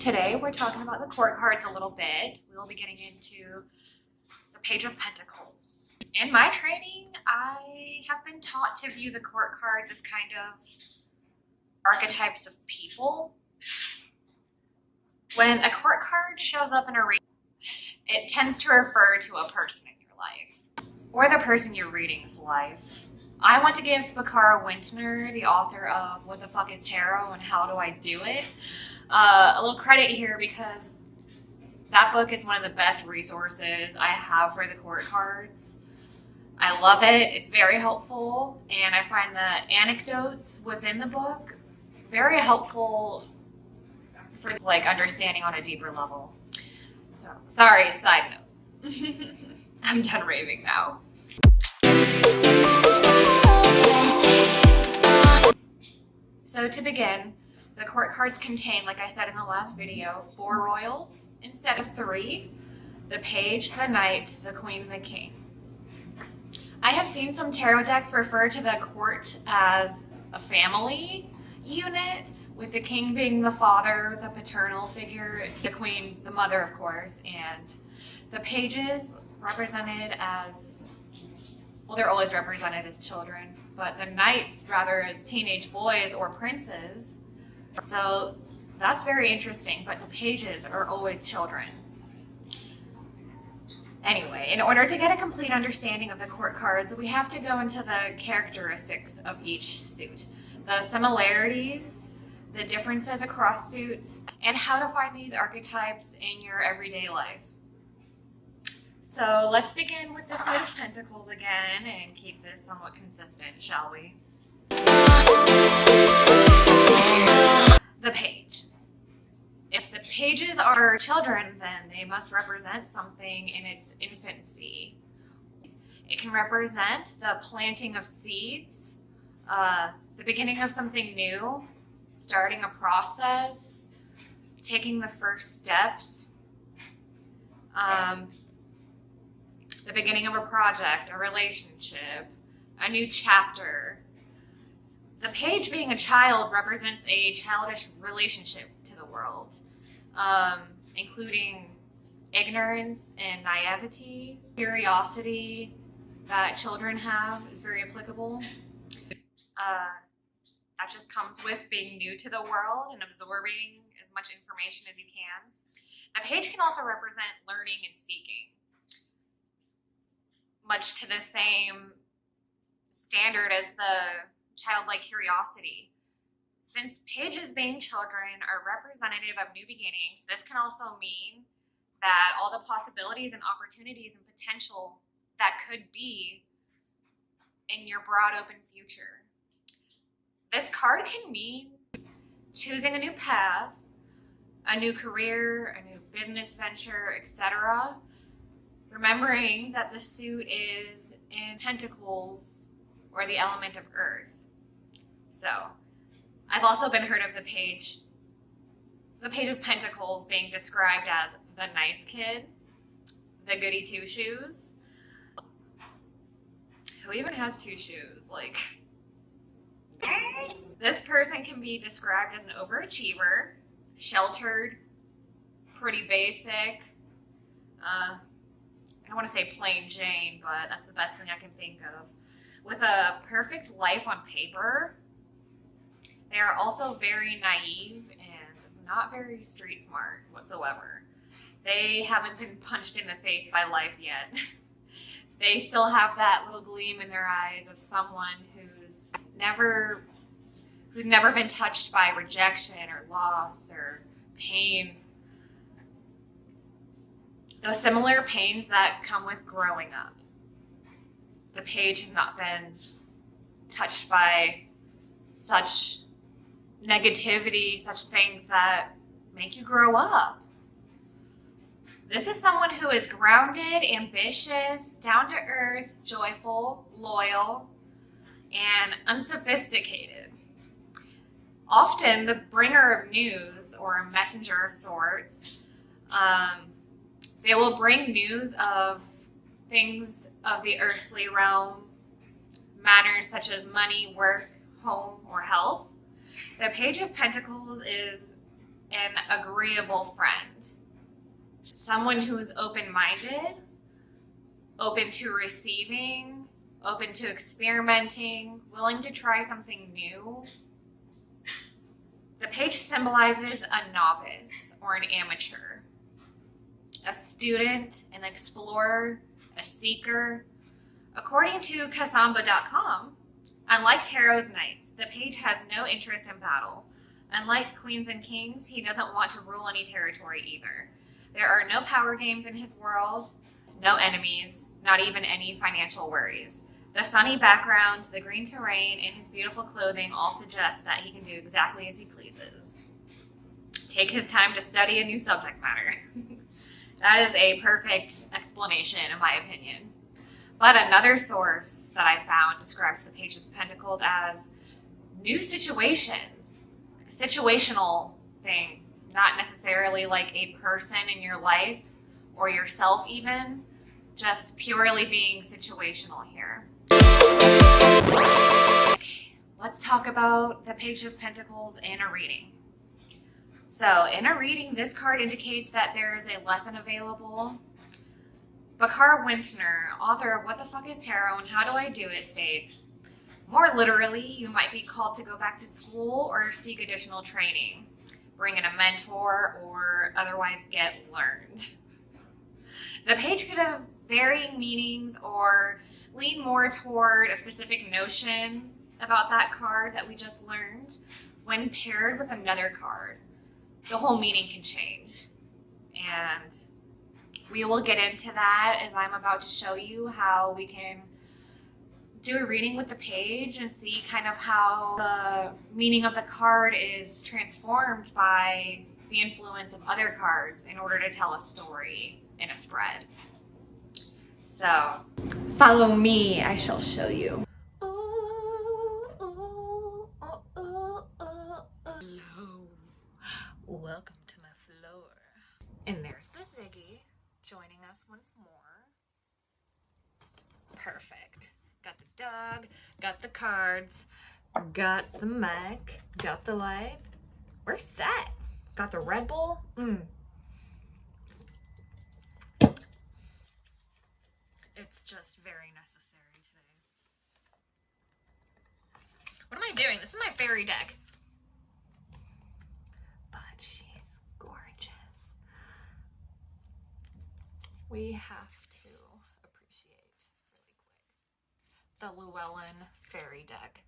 Today we're talking about the court cards a little bit. We'll be getting into the Page of Pentacles. In my training, I have been taught to view the court cards as kind of archetypes of people. When a court card shows up in a reading, it tends to refer to a person in your life, or the person you're reading's life. I want to give Bakara Wintner, the author of What the Fuck is Tarot and How Do I Do It, a little credit here because that book is one of the best resources I have for the court cards. I love it. It's very helpful, and I find the anecdotes within the book very helpful for understanding on a deeper level. So, sorry, side note. I'm done raving now. So to begin, the court cards contain, like I said in the last video, 4 royals instead of 3. The page, the knight, the queen, and the king. I have seen some tarot decks refer to the court as a family unit, with the king being the father, the paternal figure, the queen, the mother, of course, and the pages represented as, well, they're always represented as children, but the knights rather as teenage boys or princes. So that's very interesting, but the pages are always children. Anyway, in order to get a complete understanding of the court cards, we have to go into the characteristics of each suit, the similarities, the differences across suits, and how to find these archetypes in your everyday life. So let's begin with the suit of Pentacles again and keep this somewhat consistent, shall we? The page. If the pages are children, then they must represent something in its infancy. It can represent the planting of seeds, the beginning of something new, starting a process, taking the first steps, the beginning of a project, a relationship, a new chapter. The page, being a child, represents a childish relationship to the world, including ignorance and naivety. Curiosity that children have is very applicable. That just comes with being new to the world and absorbing as much information as you can. The page can also represent learning and seeking, much to the same standard as the childlike curiosity. Since pages, being children, are representative of new beginnings, this can also mean that all the possibilities and opportunities and potential that could be in your broad open future. This card can mean choosing a new path, a new career, a new business venture, etc. Remembering that the suit is in Pentacles, or the element of earth. So, I've also been heard of the Page of Pentacles being described as the nice kid, the goody two-shoes. Who even has 2 shoes? This person can be described as an overachiever, sheltered, pretty basic. I don't want to say plain Jane, but that's the best thing I can think of. With a perfect life on paper, they are also very naive and not very street smart whatsoever. They haven't been punched in the face by life yet. They still have that little gleam in their eyes of someone who's never been touched by rejection or loss or pain. Those similar pains that come with growing up. The page has not been touched by such negativity, such things that make you grow up. This is someone who is grounded, ambitious, down to earth, joyful, loyal, and unsophisticated. Often the bringer of news, or a messenger of sorts, they will bring news of things of the earthly realm, matters such as money, work, home, or health. The Page of Pentacles is an agreeable friend, someone who is open-minded, open to receiving, open to experimenting, willing to try something new. The page symbolizes a novice or an amateur, a student, an explorer, a seeker. According to Kasamba.com, unlike Tarot's Knights, the page has no interest in battle. Unlike Queens and Kings, he doesn't want to rule any territory either. There are no power games in his world, no enemies, not even any financial worries. The sunny background, the green terrain, and his beautiful clothing all suggest that he can do exactly as he pleases. Take his time to study a new subject matter. That is a perfect explanation, in my opinion. But another source that I found describes the Page of Pentacles as new situations, a situational thing, not necessarily like a person in your life or yourself even, just purely being situational here. Okay, let's talk about the Page of Pentacles in a reading. So in a reading, this card indicates that there is a lesson available. Bakar Wintner, author of What the Fuck is Tarot and How Do I Do It, states, more literally, you might be called to go back to school or seek additional training, bring in a mentor, or otherwise get learned. The page could have varying meanings or lean more toward a specific notion about that card that we just learned. When paired with another card, the whole meaning can change. And we will get into that as I'm about to show you how we can do a reading with the page and see kind of how the meaning of the card is transformed by the influence of other cards in order to tell a story in a spread. So, follow me, I shall show you. Hello, welcome to my floor. And there's the Ziggy joining us once more. Perfect. Got the dog, got the cards, got the mic, got the light. We're set. Got the Red Bull. It's just very necessary today. What am I doing? This is my fairy deck. But she's gorgeous. We have to appreciate really quick the Llewellyn fairy deck.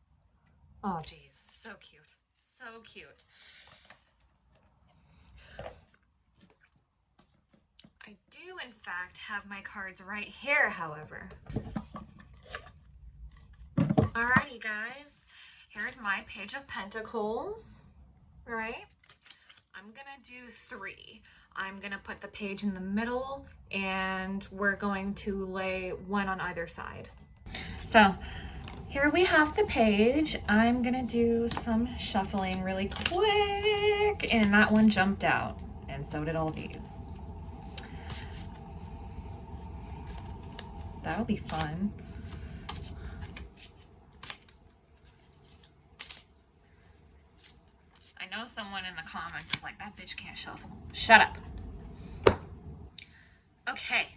Oh geez, so cute. So cute. I do in fact have my cards right here, however. Alrighty guys, here's my Page of Pentacles, right? I'm gonna do 3. I'm gonna put the page in the middle and we're going to lay one on either side. So here we have the page. I'm gonna do some shuffling really quick, and that one jumped out, and so did all these. That'll be fun. I know someone in the comments is like, that bitch can't shuffle. Shut up. Okay,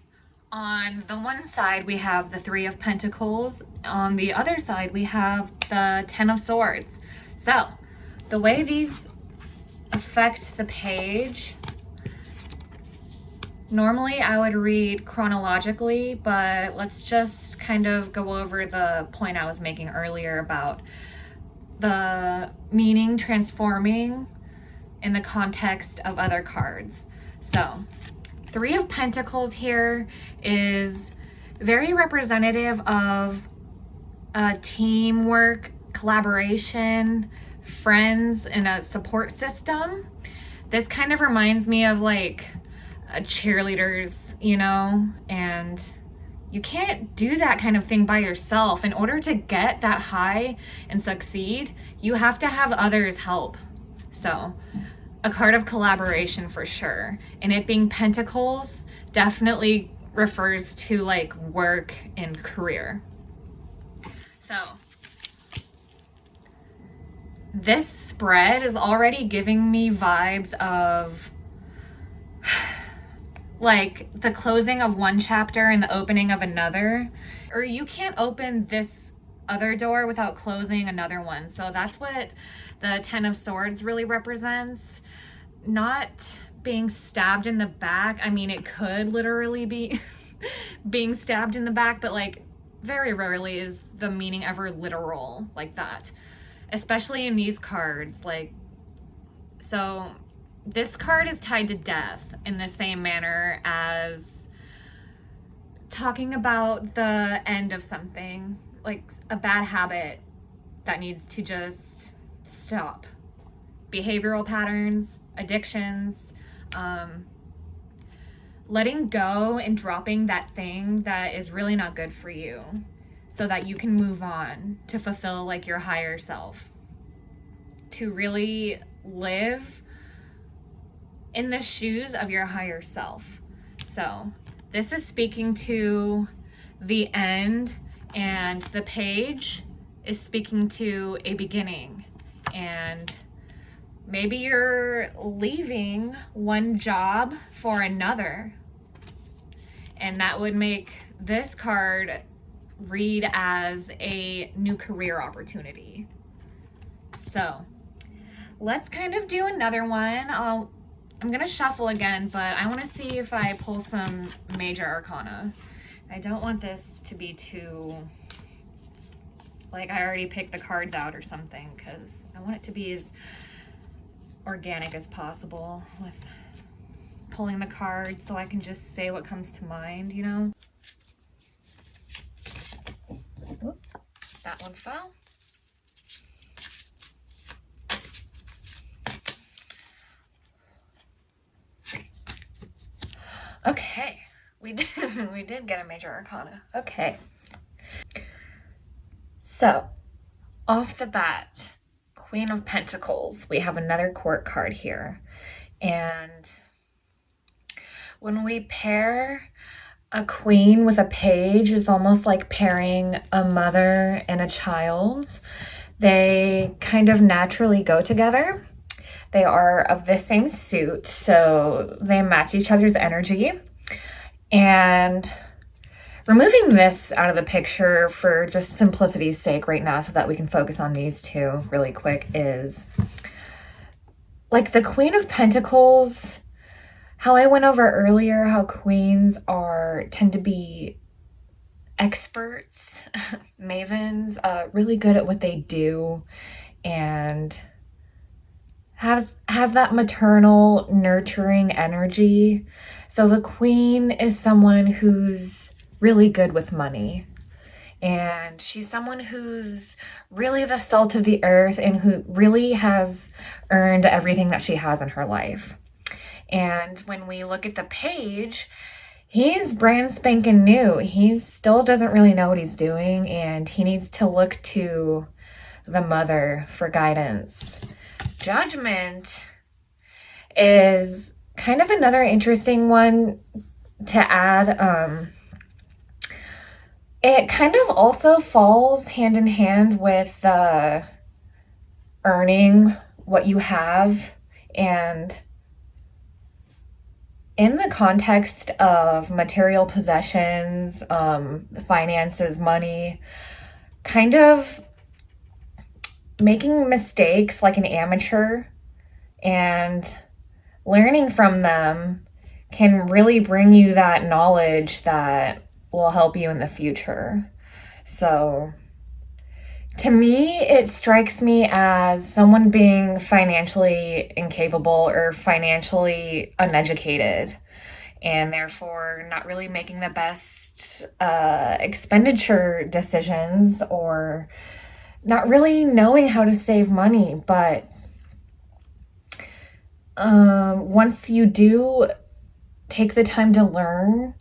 on the one side we have the 3 of Pentacles. On the other side we have the 10 of Swords. So the way these affect the page, normally I would read chronologically, but let's just kind of go over the point I was making earlier about the meaning transforming in the context of other cards. So 3 of Pentacles here is very representative of teamwork, collaboration, friends, and a support system. This kind of reminds me of like cheerleaders, you know, and you can't do that kind of thing by yourself. In order to get that high and succeed, you have to have others help. So a card of collaboration for sure. And it being Pentacles definitely refers to like work and career. So this spread is already giving me vibes of like the closing of one chapter and the opening of another. Or you can't open this other door without closing another one. So that's what the Ten of Swords really represents. Not being stabbed in the back. I mean, it could literally be being stabbed in the back, but like very rarely is the meaning ever literal like that, especially in these cards. Like, so this card is tied to death in the same manner as talking about the end of something, like a bad habit that needs to just stop. Behavioral patterns, addictions, letting go and dropping that thing that is really not good for you so that you can move on to fulfill like your higher self, to really live in the shoes of your higher self. So this is speaking to the end, and the page is speaking to a beginning. And maybe you're leaving one job for another, and that would make this card read as a new career opportunity. So let's kind of do another one. I'm gonna shuffle again, but I want to see if I pull some major arcana. I don't want this to be too, like I already picked the cards out or something, because I want it to be as organic as possible with pulling the cards so I can just say what comes to mind, you know? Oop, that one fell. Okay, we did get a major arcana. Okay. So, off the bat, Queen of Pentacles. We have another court card here. And when we pair a queen with a page, it's almost like pairing a mother and a child. They kind of naturally go together. They are of the same suit, so they match each other's energy. And removing this out of the picture for just simplicity's sake right now so that we can focus on these two really quick is like the Queen of Pentacles, how I went over earlier, how queens tend to be experts, mavens, really good at what they do, and has that maternal, nurturing energy. So the queen is someone who's really good with money. And she's someone who's really the salt of the earth and who really has earned everything that she has in her life. And when we look at the page, he's brand spanking new. He still doesn't really know what he's doing, and he needs to look to the mother for guidance. Judgment is kind of another interesting one to add. It kind of also falls hand in hand with the earning what you have, and in the context of material possessions, finances, money, kind of making mistakes like an amateur and learning from them can really bring you that knowledge that will help you in the future. So to me, it strikes me as someone being financially incapable or financially uneducated, and therefore not really making the best expenditure decisions, or not really knowing how to save money. But once you do take the time to learn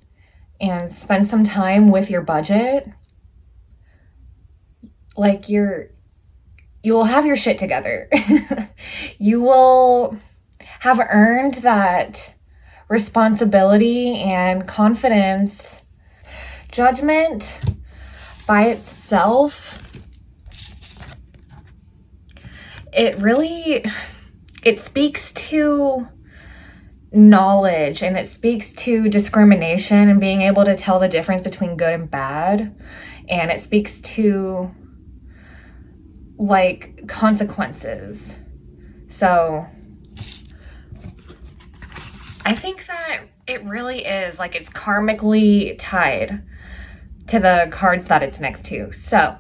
and spend some time with your budget, like you will have your shit together. You will have earned that responsibility and confidence. Judgment by itself it speaks to knowledge, and it speaks to discrimination and being able to tell the difference between good and bad. And it speaks to like consequences. So I think that it really is like it's karmically tied to the cards that it's next to. So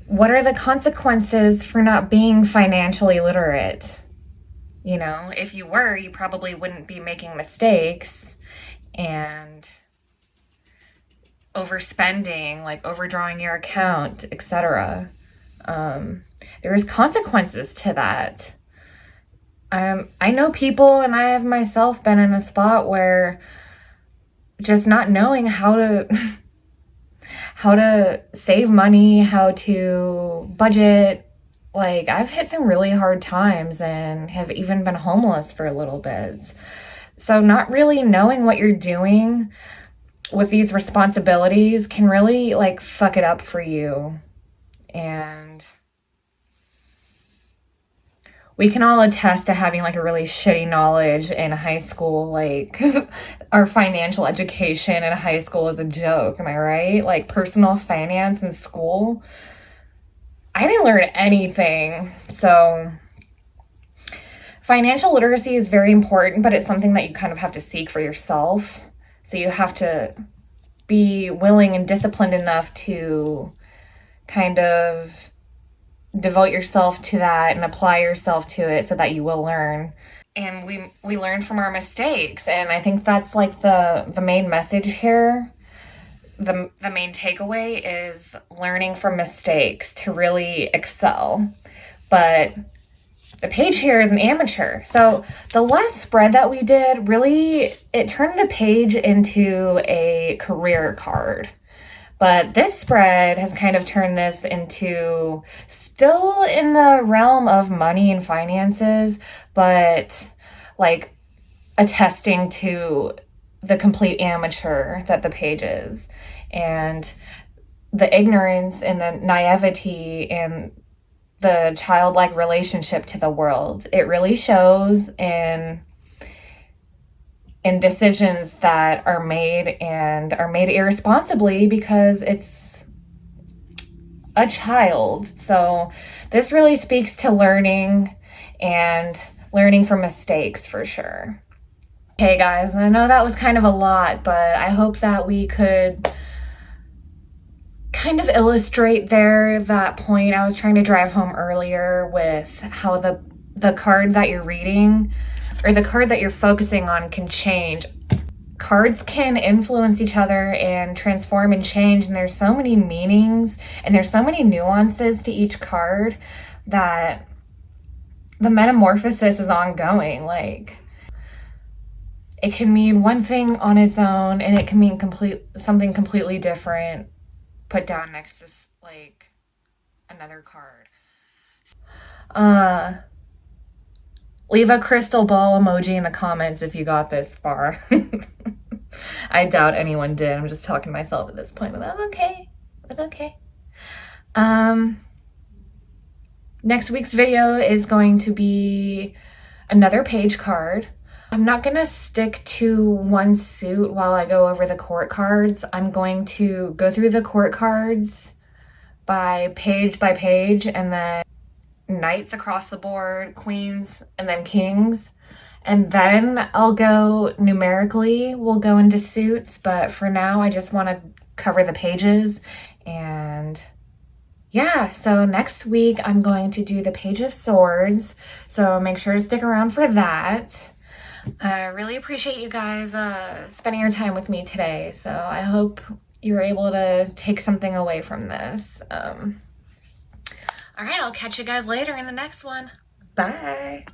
what are the consequences for not being financially literate? You know, if you were, you probably wouldn't be making mistakes and overspending, like overdrawing your account, etc. There's consequences to that. I know people, and I have myself been in a spot where just not knowing how to how to save money, how to budget. Like, I've hit some really hard times and have even been homeless for a little bit. So not really knowing what you're doing with these responsibilities can really like fuck it up for you. And we can all attest to having like a really shitty knowledge in high school. Like, our financial education in high school is a joke, am I right? Like, personal finance in school, I didn't learn anything. So financial literacy is very important, but it's something that you kind of have to seek for yourself. So you have to be willing and disciplined enough to kind of devote yourself to that and apply yourself to it so that you will learn. And we learn from our mistakes, and I think that's like the main message here. The main takeaway is learning from mistakes to really excel. But the page here is an amateur. So the last spread that we did, really, it turned the page into a career card. But this spread has kind of turned this into still in the realm of money and finances, but like attesting to the complete amateur that the page is, and the ignorance and the naivety and the childlike relationship to the world. It really shows in decisions that are made and are made irresponsibly because it's a child. So this really speaks to learning and learning from mistakes for sure. Okay, guys, I know that was kind of a lot, but I hope that we could kind of illustrate there that point I was trying to drive home earlier with how the card that you're reading or the card that you're focusing on can change. Cards can influence each other and transform and change, and there's so many meanings and there's so many nuances to each card that the metamorphosis is ongoing. Like, it can mean one thing on its own, and it can mean something completely different put down next to like another card. Leave a crystal ball emoji in the comments if you got this far. I doubt anyone did. I'm just talking to myself at this point, but that's okay. That's okay. Next week's video is going to be another page card. I'm not going to stick to one suit while I go over the court cards. I'm going to go through the court cards by page, and then knights across the board, queens, and then kings. And then I'll go numerically. We'll go into suits, but for now I just want to cover the pages. And yeah, so next week I'm going to do the Page of Swords. So make sure to stick around for that. I really appreciate you guys spending your time with me today. So I hope you're able to take something away from this. All right, I'll catch you guys later in the next one. Bye.